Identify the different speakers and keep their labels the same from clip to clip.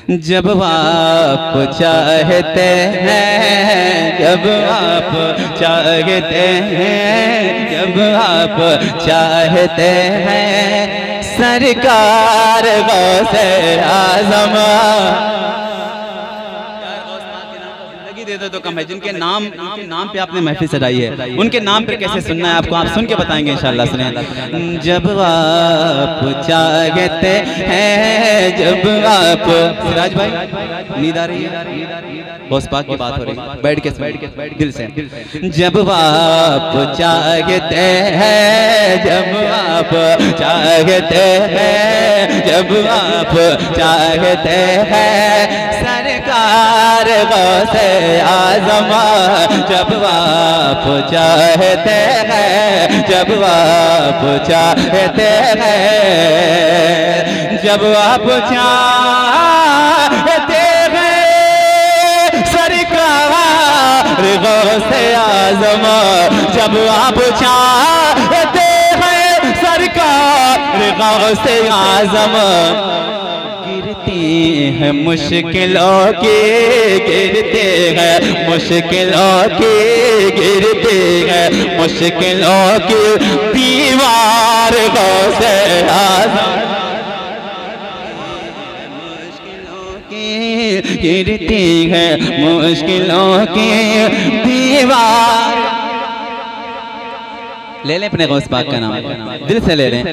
Speaker 1: जब आप चाहते हैं, जब आप चाहते हैं, जब आप चाहते हैं, सरकार गौसे आज़म दे दो तो कम है। जिनके नाम पे आपने महफिल सजाई है, उनके नाम पे कैसे सुनना है आपको, आप सुन के बताएंगे इंशाअल्लाह। सुने। जब आप चाहते हैं, जब आप, सिराज भाई नींद आ रही है, गौस पाक की बात हो रही है, बैठ के दिल से। जब आप चाहते हैं, जब आप चाहते हैं, जब आप चाहते हैं, सरकार गौसे आज़म जब आप चाहते हैं, जब आप चाहते हैं, जब आप चाहते हैं, सरकार गौसे आज़म जब आप चाहते हैं, सरकार गौसे आज़म गिरती है मुश्किलों की, गिरते हैं मुश्किलों की, गिरते हैं मुश्किलों की दीवार गौसे आज़म, मुश्किलों की गिरती है मुश्किलों की दीवार। ले लें अपने गौस पाक का नाम, दिल से ले लें।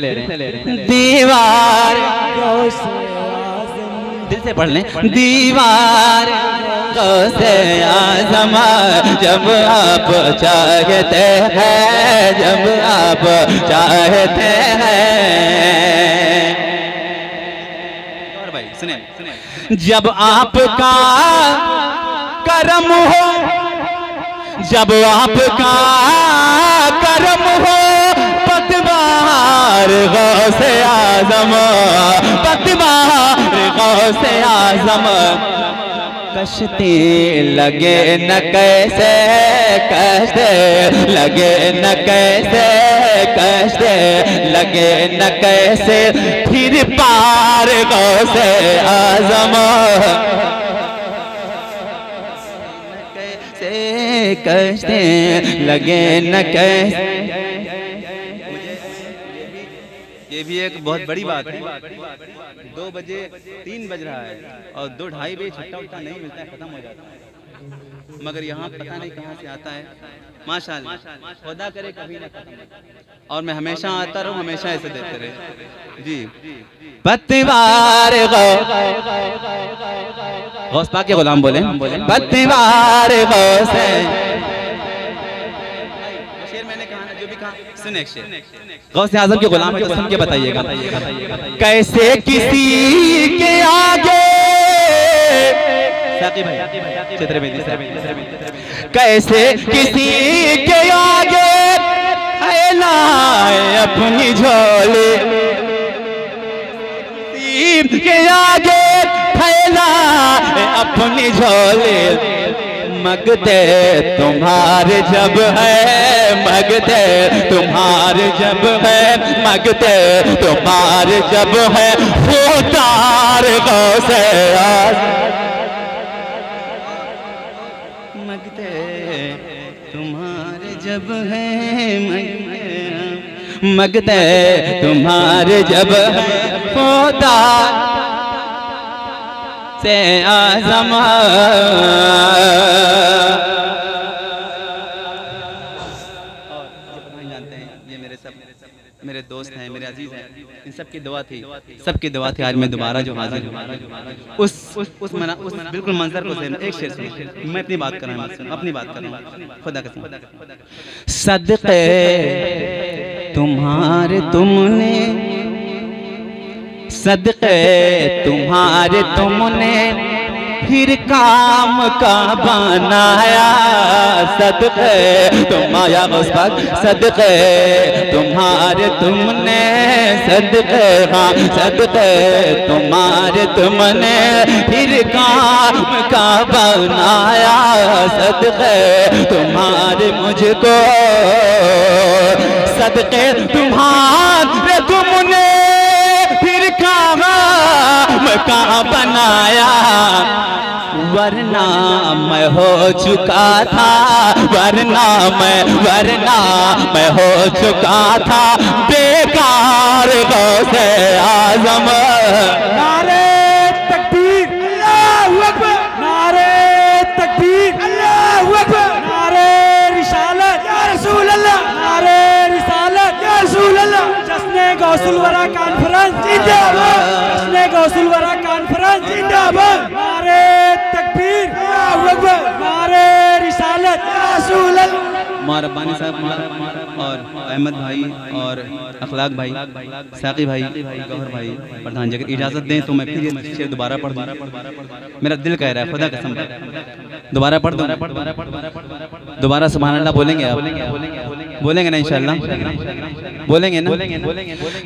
Speaker 1: दीवार दिल से पढ़ लें। दीवार गौसे आज़म जब आप चाहते हैं, जब आप चाहते हैं। और भाई सुने, जब आपका करम हो, जब आपका करम हो, पतवार गौसे आज़म, पतवार गौसे आज़म कश्ती लगे न कैसे, कश्ते लगे न कैसे, कश्ते लगे न कैसे, फिर पार गौसे आज़म कश्ते लगे न कैसे। ये भी एक बहुत बड़ी बात है। 2 बजे 3 बज रहा है और 2-2:30 बजे छुट्टा उट्टा नहीं मिलता है, खत्म हो जाता है, मगर यहाँ पता नहीं कहाँ से आता है। माशाअल्लाह, खुदा करे कभी ना खत्म। और मैं हमेशा आता रहूँ, हमेशा ऐसे देते रहे जी। पतवार गौस पाक के गुलाम बोले, पतवार गौसे। शेर मैंने कहा ना, जो भी कहा सुन एक शेर। गौसे आज़म के गुलाम के सुन के बताइएगा। कैसे किसी के आगे, साकी भाई चित्र में, कैसे किसी के आगे फैलाए अपनी झोली, के आगे फैलाए अपनी झोली, मगते तुम्हारे जब है, मगते तुम्हारे जब है, मगते तुम्हारे जब है, खुदार गौसे मगते तुम्हारे जब है, मगते तुम्हारे जब है, खुदार से आज़म। जानते हैं ये मेरे दोस्त हैं, मेरे अजीज हैं, इन सब की दुआ थी, सबकी दुआ थी। आज मैं दोबारा जो हाजिर हूँ, उस बिल्कुल मंजर को एक शेर सुनो। मैं अपनी बात कर रहा हूँ, अपनी बात कर रहा हूँ, खुदा कसम। सदक़े तुम्हारे तुमने, सदक़े तुम्हारे तुमने फिर काम का बनाया, सदक़े तुम्हारा गौस पाक, सदक़े तुम्हारे तुमने, सदक़े हाँ सदक़े तुम्हारे तुमने फिर काम का बनाया, सदक़े तुम्हारे मुझको, सदक़े तुम्हारे तुमने फिर काम का बनाया, वरना मैं हो चुका था, वरना मैं हो चुका था बेकार गौसे आजम।
Speaker 2: नारे तकबीर अल्लाहू अकबर, नारे तकबीर अल्लाहू अकबर, नारे रिसालत या रसूल अल्लाह, नारे रिसालत या रसूल अल्लाह। जश्न गौसुल वरा कॉन्फ्रेंस जिंदाबाद, जश्न गौसुल वरा कॉन्फ्रेंस जिंदाबाद। नारे तकबीर अल्लाहू अकबर, नारे रिसालत या रसूल अल्लाह।
Speaker 1: हमारा रब्बानी साहब और अहमद भाई और अखलाक भाई, साकी भाई, गौहर भाई, प्रधान जी अगर इजाज़त दें तो मैं फिर ये शेर दोबारा पढ़ दूँ। मेरा दिल कह रहा है, खुदा कसम दोबारा पढ़ दूँ। दोबारा सुभान अल्लाह बोलेंगे आप? बोलेंगे ना इंशाअल्लाह? बोलेंगे ना?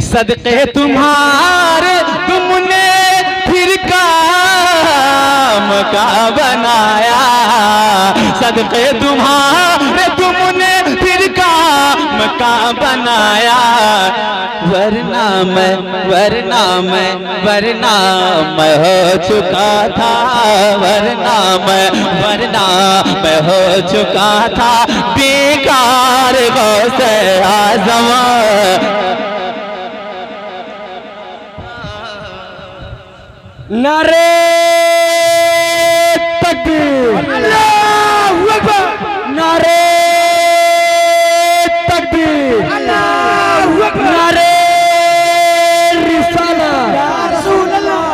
Speaker 1: सदक़े तुम्हारे तुमने फिर काम का बनाया, सदक़े तुम्हारे तुमने फिर काम का बनाया, वरना मैं हो चुका था, वरना मैं हो चुका था बेकार गौसे आज़म।
Speaker 2: नारे तकबीर अल्लाहू अकबर, नारे तकबीर अल्लाहू अकबर, नारे रिसालत या रसूल अल्लाह।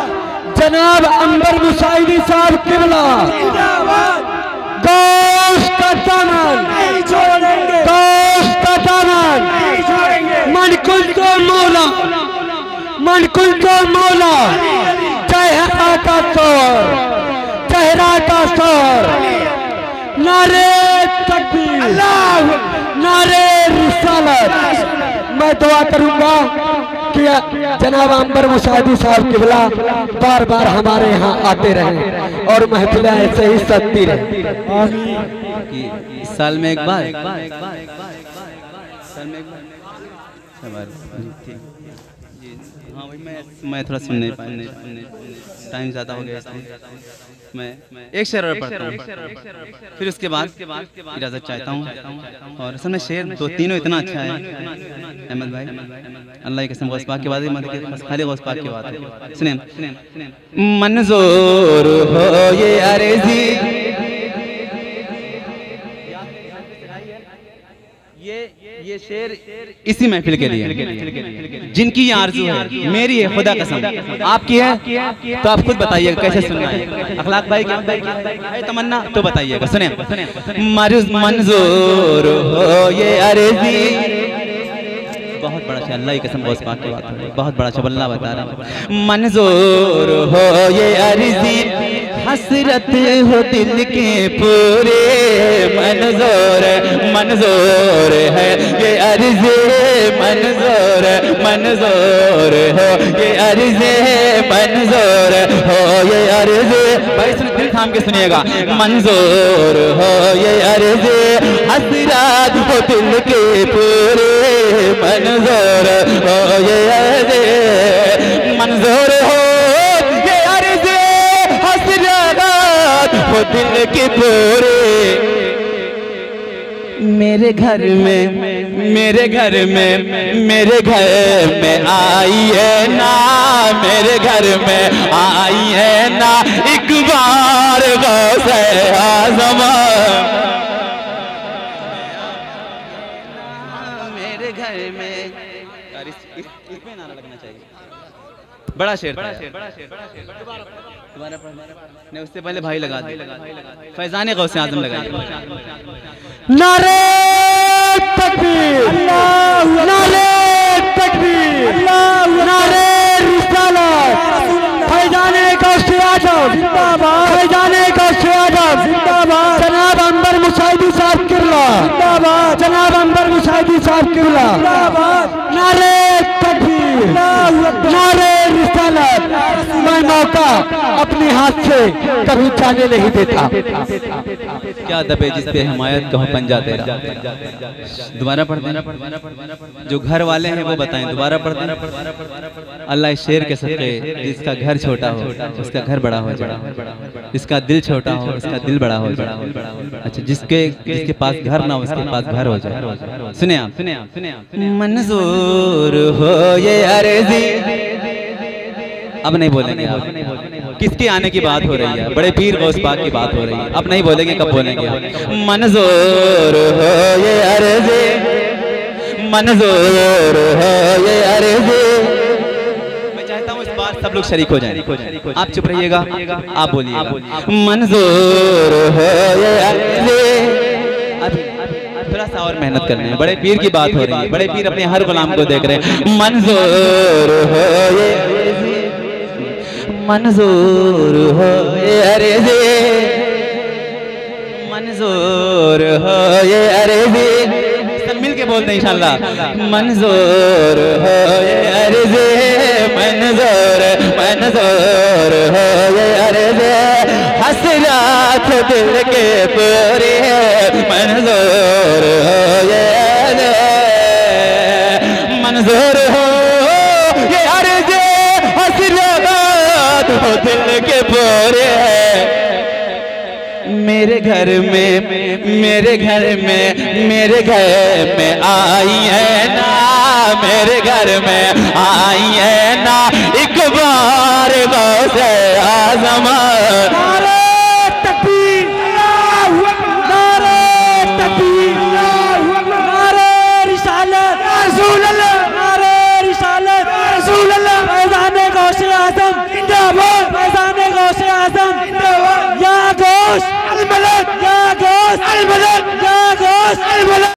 Speaker 2: जनाब अंबर मुसाइदी साहब किबला जिंदाबाद। गौस का दामन नहीं छोड़ेंगे, गौस का दामन नहीं छोड़ेंगे। मन कुल तो मौला, मन कुल तो मौला, चेहरा का तौर, चेहरा का तौर। नारे तकबीर अल्लाह, नारे रिसालत। मैं दुआ करूंगा कि जनाब अंबर मुसादी साहब किबला बार बार हमारे यहाँ आते रहें और महफिलें ऐसे ही सजती रहे।
Speaker 1: इस साल में एक बार, हाँ भाई मैं थोड़ा सुन नहीं पाया, टाइम ज़्यादा हो गया इसलिए मैं एक शेर और पढ़ता हूँ, फिर उसके बाद इजाज़त चाहता हूँ। और असल में शेर दो तीनों इतना अच्छा है अहमद भाई, अल्लाह की कसम, गौस पाक की बात है, खाली गौस पाक की बात है। सुनिए, मंजूर हो ये अर्ज़ी, ये शेर इसी महफिल के लिए, जिनकी ये आरज़ू है, मेरी है, खुदा कसम आपकी है, तो आप खुद बताइएगा कैसे सुनना है। अखलाक भाई क्या है तमन्ना, तो बताइएगा। सुने, मंजूर हो ये अर्ज़ी, बहुत बड़ा शेर, अल्लाह की कसम गौस पाक की बात है, बहुत बड़ा शेर अल्लाह बता रहा है। मंजूर हो ये अर्ज़ी, हसरत हो दिल के पूरे, मंजूर है ये अर्ज़ी, मंजूर हो ये अर्ज़ी, मंजूर हो ये अर्ज़ी। भाई सुन, दिल थाम के सुनिएगा। मंजूर हो ये अर्ज़ी, हसरत हो दिल के पूरे, मंजूर हो ये अर्ज़ी, मंजूर हो ये अर्ज़ी, हसरत हो दिल के पूरे। मेरे घर में आई है ना, मेरे घर में आई है ना एक बार गौसे आज़म। मेरे घर में इसमें नारा लगना चाहिए। बड़ा शेर, दोबारा नहीं, उससे पहले भाई लगा दे, फैजान गौसे आज़म लगाइए।
Speaker 2: नारे तकबीर नारे तकबीर, नारे रिसालत, फैजान गौसे आज़म जिंदाबाद, फैजान गौसे आज़म जिंदाबाद। जनाब अंबर मुसाइदी साहब किबला जिंदाबाद, जनाब अंबर मुसाइदी साहब किबला जिंदाबाद। नारे तकबीर, नारे रिसालत। मैं मौका अपने हाथ से कभी जाने नहीं देता।
Speaker 1: क्या दबे जिस पे हिमायत कहो पंजा तेरा। दोबारा पढ़ देना, जो घर वाले हैं वो बताएं, दोबारा पढ़ देना। अल्लाह इस शेर के सदक़े जिसका घर छोटा हो उसका घर बड़ा हो जाए, जिसका दिल छोटा हो उसका दिल बड़ा हो जाए। अच्छा, जिसके पास घर ना हो उसके पास घर हो जाए। सुने आप, मंजूर हो ये अर्ज़ी। अब नहीं बोलेंगे आप, किसके आने की बात हो रही है? बड़े पीर गौस पाक की बात हो रही है। अब नहीं बोलेंगे, कब बोलेंगे आप? मंजूर हो ये अर्ज़ी, मंजूर हो ये अर्ज़ी। मैं चाहता हूँ इस बार सब लोग शरीक हो जाएं। आप चुप रहिएगा, आप बोलिएगा मंजूर हो ये अर्ज़ी। थोड़ा सा और मेहनत करनी है, बड़े पीर की बात हो रही है। बड़े पीर अपने हर गुलाम को देख रहे हैं। मंजूर हो ये अर्ज़ी, मंजूर हो ये अर्ज़ी, मंजूर हो ये अर्ज़ी। सब मिल के बोलते हैं इंशाल्लाह। मंजूर हो ये अर्ज़ी, मंजूर मंजूर हो ये अर्ज़ी। हसरत दिल के पूरे मंजूर हो ये अर्ज़ी, मंजूर हो ये अर्ज़ी। हसरत हो दिल के पूरे मेरे घर में, मेरे घर में, मेरे घर में आई है ना, मेरे घर में आई है ना एक बार गौस आज़म।
Speaker 2: नारे तकबीर, अल्लाहु अकबर, नारे तकबीर, अल्लाहु अकबर, नारे रिसालत या रसूल अल्लाह, नारे रिसालत या रसूल अल्लाह। फैज़ान गौस आज़म जिंदाबाद, फैज़ान गौस आज़म जिंदाबाद। या गौस अल-मलक, या गौस अल-मलक, या गौस अल-मलक।